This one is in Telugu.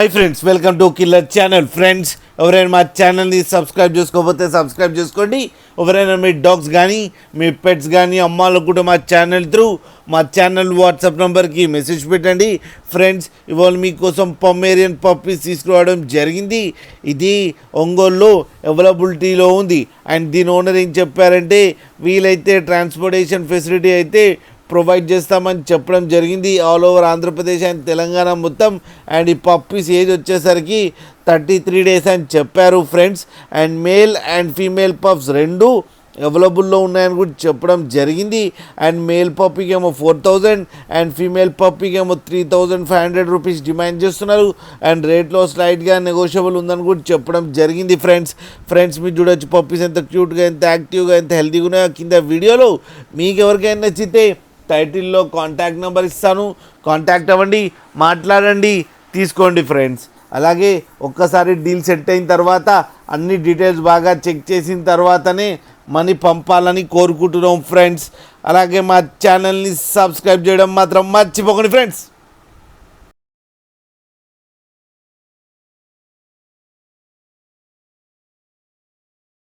Hi friends, welcome to killer channel. Friends, ఎవరైనా మా ఛానల్ని సబ్స్క్రైబ్ చేసుకోకపోతే సబ్స్క్రైబ్ చేసుకోండి. ఎవరైనా మీ డాగ్స్ కానీ మీ పెట్స్ కానీ అమ్మాలకు కూడా మా ఛానల్ వాట్సాప్ నెంబర్కి మెసేజ్ పెట్టండి. ఫ్రెండ్స్, ఇవాళ మీకోసం పొమేరియన్ పప్పీస్ తీసుకురావడం జరిగింది. ఇది ఒంగోలులో అవైలబిలిటీలో ఉంది. అండ్ దీని ఓనర్ ఏం చెప్పారంటే, వీలైతే ట్రాన్స్పోర్టేషన్ ఫెసిలిటీ అయితే ప్రొవైడ్ చేస్తామని చెప్పడం జరిగింది. All over Andhra Pradesh and Telangana మొత్తం. అండ్ ఈ పప్పీస్ ఏజ్ వచ్చేసరికి 33 days అని చెప్పారు friends. And male and female pups రెండు అవైలబుల్లో ఉన్నాయని కూడా చెప్పడం జరిగింది. అండ్ మేల్ పప్పీకి ఏమో 4,000 అండ్ ఫీమేల్ పప్పీకి ఏమో 3,500 రూపీస్ డిమాండ్ చేస్తున్నారు. అండ్ రేట్లో స్లైట్గా నెగోషియబుల్ ఉందని కూడా చెప్పడం జరిగింది. ఫ్రెండ్స్ మీరు చూడొచ్చు పప్పీస్ ఎంత క్యూట్గా, ఎంత యాక్టివ్గా, ఎంత హెల్తీగా ఉన్నాయో కింద వీడియోలో. మీకు ఎవరికైనా నచ్చితే టైటిల్లో కాంటాక్ట్ నెంబర్ ఇస్తాను, కాంటాక్ట్ అవ్వండి, మాట్లాడండి, తీసుకోండి ఫ్రెండ్స్. అలాగే ఒక్కసారి డీల్ సెట్ అయిన తర్వాత అన్ని డీటెయిల్స్ బాగా చెక్ చేసిన తర్వాతనే మనీ పంపాలని కోరుకుంటున్నాం ఫ్రెండ్స్. అలాగే మా ఛానల్ని సబ్స్క్రైబ్ చేయడం మాత్రం మర్చిపోకండి ఫ్రెండ్స్.